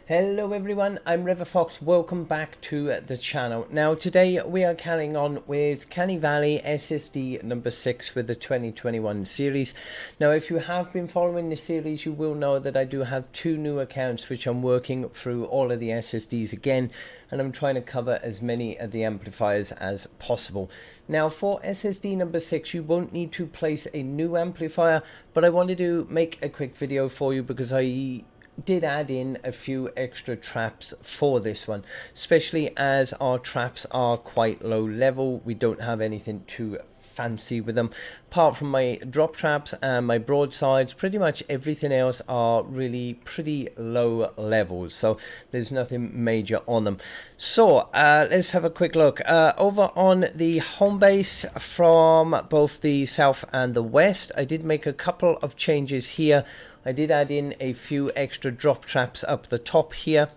Hello everyone, I'm RiverFox. Welcome back to the channel. Now today we are carrying on with Canny Valley SSD number 6 with the 2021 series. Now if you have been following the series, you will know that I do have two new accounts which I'm working through all of the SSDs again, and I'm trying to cover as many of the amplifiers as possible. Now for SSD number 6 you won't need to place a new amplifier, but I wanted to make a quick video for you because I did add in a few extra traps for this one, especially as our traps are quite low level. We don't have anything too fancy with them apart from my drop traps and my broadsides. Pretty much everything else are really pretty low levels, so there's nothing major on them. So let's have a quick look over on the home base from both the south and the west. I did make a couple of changes here. I did add in a few extra drop traps up the top here,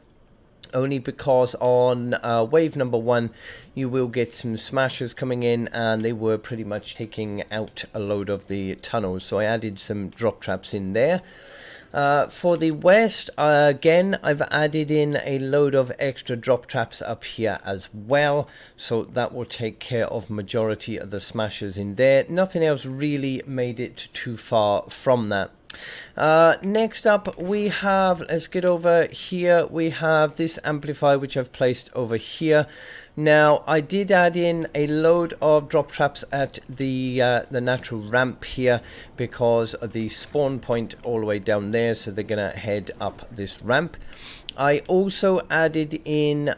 only because on wave number 1 you will get some smashers coming in, and they were pretty much taking out a load of the tunnels, so I added some drop traps in there. For the west, again, I've added in a load of extra drop traps up here as well, so that will take care of majority of the smashers in there. Nothing else really made it too far from that. Next up we have, let's get over here, we have this amplifier which I've placed over here. Now I did add in a load of drop traps at the natural ramp here because of the spawn point all the way down there, so they're gonna head up this ramp. I also added in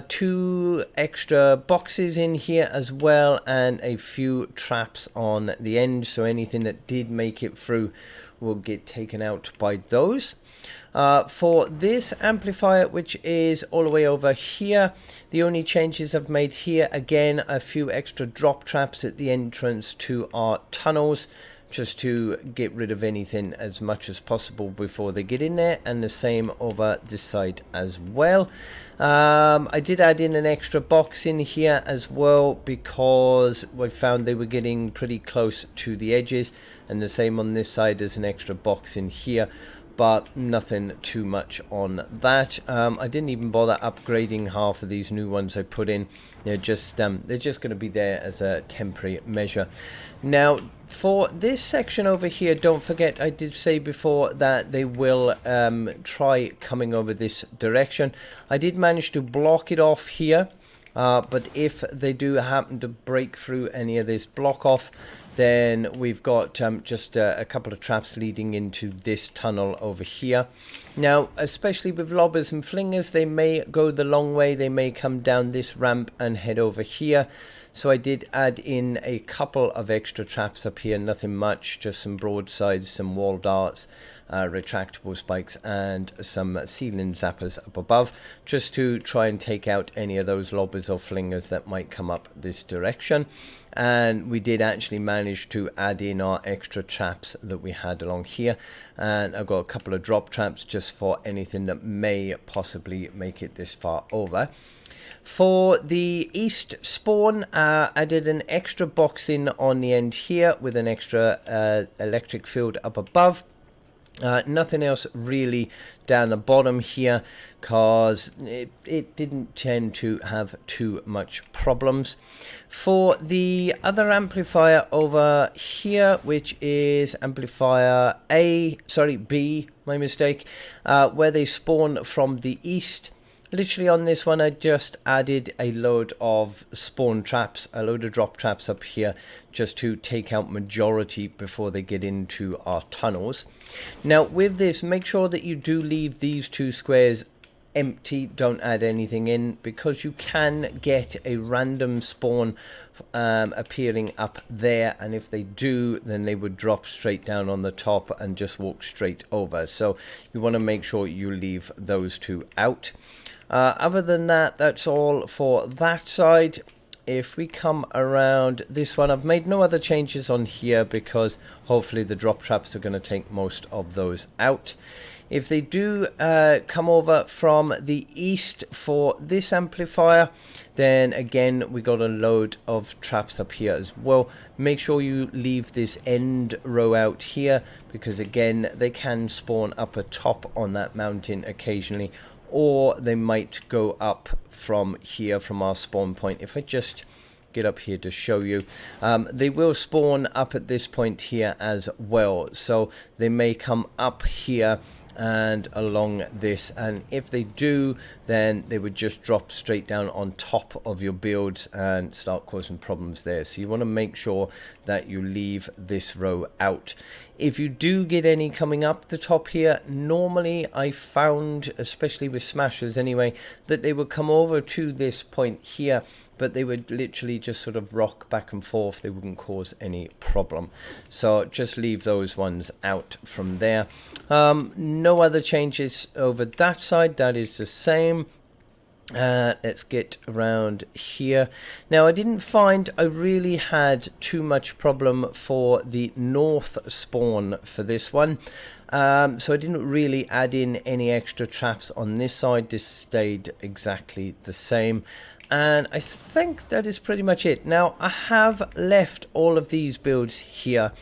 2 extra boxes in here as well, and a few traps on the end, so anything that did make it through will get taken out by those. For this amplifier, which is all the way over here, the only changes I've made here, again, a few extra drop traps at the entrance to our tunnels, just to get rid of anything as much as possible before they get in there, and the same over this side as well. I did add in an extra box in here as well because we found they were getting pretty close to the edges, and the same on this side as an extra box in here, but nothing too much on that. I didn't even bother upgrading half of these new ones I put in. They're just going to be there as a temporary measure. Now for this section over here, don't forget I did say before that they will try coming over this direction. I did manage to block it off here, but if they do happen to break through any of this block off, then we've got just a couple of traps leading into this tunnel over here. Now, especially with lobbers and flingers, they may go the long way. They may come down this ramp and head over here. So I did add in a couple of extra traps up here, nothing much, just some broadsides, some wall darts, retractable spikes, and some ceiling zappers up above, just to try and take out any of those lobbers or flingers that might come up this direction. And we did actually manage to add in our extra traps that we had along here, and I've got a couple of drop traps just for anything that may possibly make it this far over. For the east spawn, I did an extra box in on the end here with an extra electric field up above. Nothing else really down the bottom here because it didn't tend to have too much problems. For the other amplifier over here, which is amplifier B, my mistake, where they spawn from the east, literally on this one I just added a load of spawn traps, a load of drop traps up here, just to take out majority before they get into our tunnels. Now with this, make sure that you do leave these 2 squares empty, don't add anything in, because you can get a random spawn appearing up there, and if they do, then they would drop straight down on the top and just walk straight over, so you want to make sure you leave those 2 out. Other than that, that's all for that side. If we come around this one, I've made no other changes on here because hopefully the drop traps are going to take most of those out. If they do come over from the east for this amplifier, then again we got a load of traps up here as well. Make sure you leave this end row out here because again they can spawn up a top on that mountain occasionally, or they might go up from here, from our spawn point. If I just get up here to show you, they will spawn up at this point here as well, so they may come up here and along this, and if they do, then they would just drop straight down on top of your builds and start causing problems there. So you want to make sure that you leave this row out. If you do get any coming up the top here, normally I found, especially with smashers anyway, that they would come over to this point here, but they would literally just sort of rock back and forth. They wouldn't cause any problem. So just leave those ones out from there. No other changes over that side. That is the same. Let's get around here. Now, I didn't find I really had too much problem for the north spawn for this one. So I didn't really add in any extra traps on this side. This stayed exactly the same. And I think that is pretty much it. Now, I have left all of these builds here.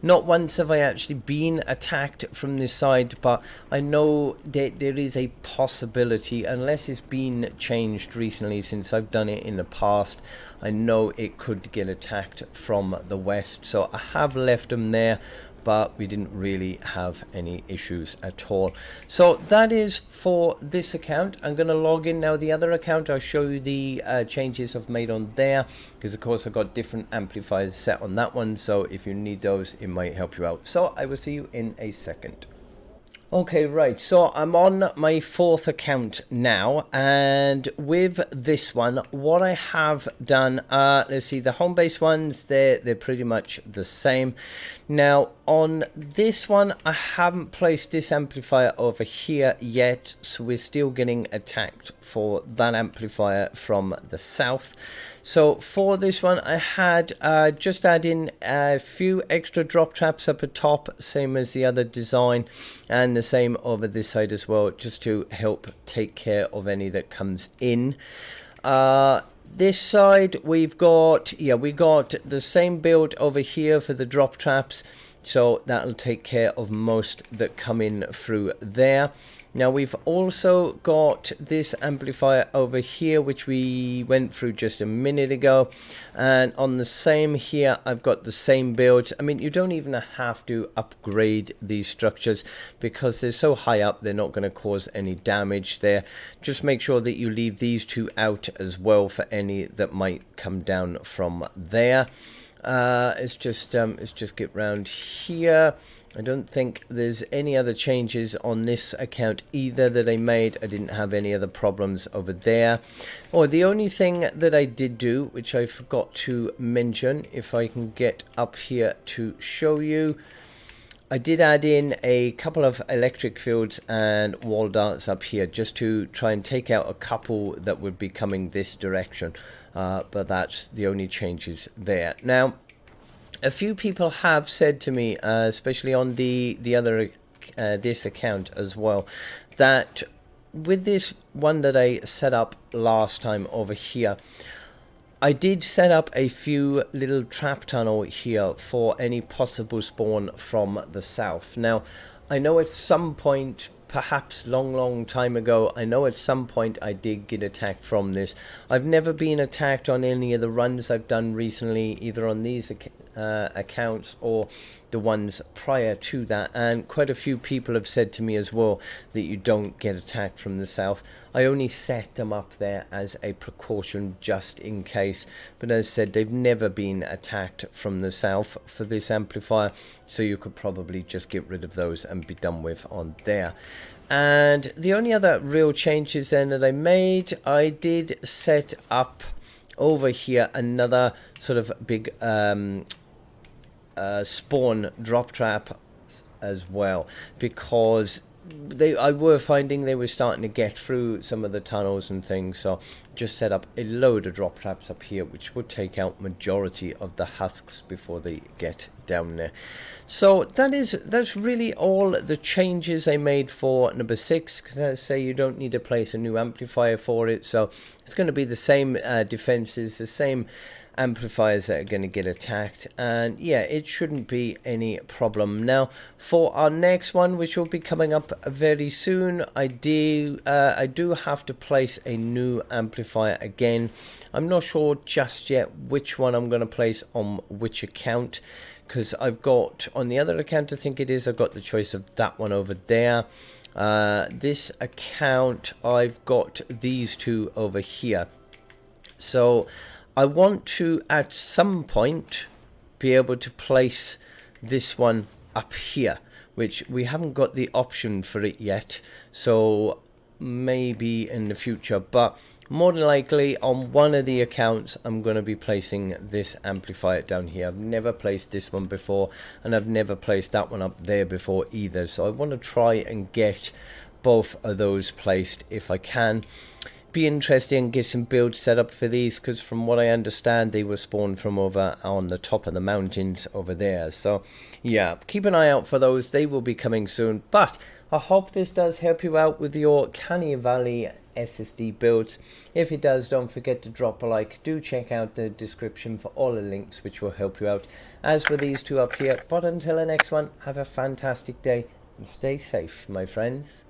Not once have I actually been attacked from this side, but I know that there is a possibility, unless it's been changed recently since I've done it in the past, I know it could get attacked from the west. So I have left them there, but we didn't really have any issues at all. So that is for this account. I'm going to log in now the other account. I'll show you the changes I've made on there, because of course I've got different amplifiers set on that one, so if you need those, it might help you out. So I will see you in a second. Okay, right, so I'm on my fourth account now, and with this one, what I have done, let's see, the home base ones, they're pretty much the same. Now, on this one, I haven't placed this amplifier over here yet, so we're still getting attacked for that amplifier from the south. So for this one, I had just add in a few extra drop traps up at top, same as the other design, and the same over this side as well, just to help take care of any that comes in. This side we've got, we got the same build over here for the drop traps, so that'll take care of most that come in through there. Now we've also got this amplifier over here, which we went through just a minute ago, and on the same here I've got the same builds. I mean, you don't even have to upgrade these structures because they're so high up, they're not going to cause any damage there. Just make sure that you leave these two out as well for any that might come down from there. Let's just get round here. I don't think there's any other changes on this account either that I made. I didn't have any other problems over there. Or the only thing that I did do, which I forgot to mention, if I can get up here to show you, I did add in a couple of electric fields and wall darts up here just to try and take out a couple that would be coming this direction. But that's the only changes there. Now, a few people have said to me, especially on the other this account as well, that with this one that I set up last time over here, I did set up a few little trap tunnel here for any possible spawn from the south. Now, I know at some point, perhaps long time ago, I know at some point I did get attacked from this. I've never been attacked on any of the runs I've done recently, either on these accounts or the ones prior to that, and quite a few people have said to me as well that you don't get attacked from the south. I only set them up there as a precaution just in case, but as I said, they've never been attacked from the south for this amplifier, so you could probably just get rid of those and be done with on there. And the only other real changes then that I made, I did set up over here another sort of big spawn drop trap as well, because I were finding they were starting to get through some of the tunnels and things, so just set up a load of drop traps up here, which would take out majority of the husks before they get down there. So that's really all the changes I made for number 6, because as I say, you don't need to place a new amplifier for it, so it's going to be the same defenses, the same amplifiers that are going to get attacked, and yeah, it shouldn't be any problem. Now for our next one, which will be coming up very soon, I do have to place a new amplifier again. I'm not sure just yet which one I'm going to place on which account, because I've got on the other account, I think it is, I've got the choice of that one over there. This account, I've got these two over here. So I want to, at some point, be able to place this one up here, which we haven't got the option for it yet, so maybe in the future, but more than likely on one of the accounts I'm going to be placing this amplifier down here. I've never placed this one before, and I've never placed that one up there before either, so I want to try and get both of those placed if I can. Be interesting and get some builds set up for these, because from what I understand, they were spawned from over on the top of the mountains over there. So yeah, keep an eye out for those. They will be coming soon, but I hope this does help you out with your Canny Valley SSD builds. If it does, don't forget to drop a like. Do check out the description for all the links which will help you out, as for these two up here. But until the next one, have a fantastic day and stay safe, my friends.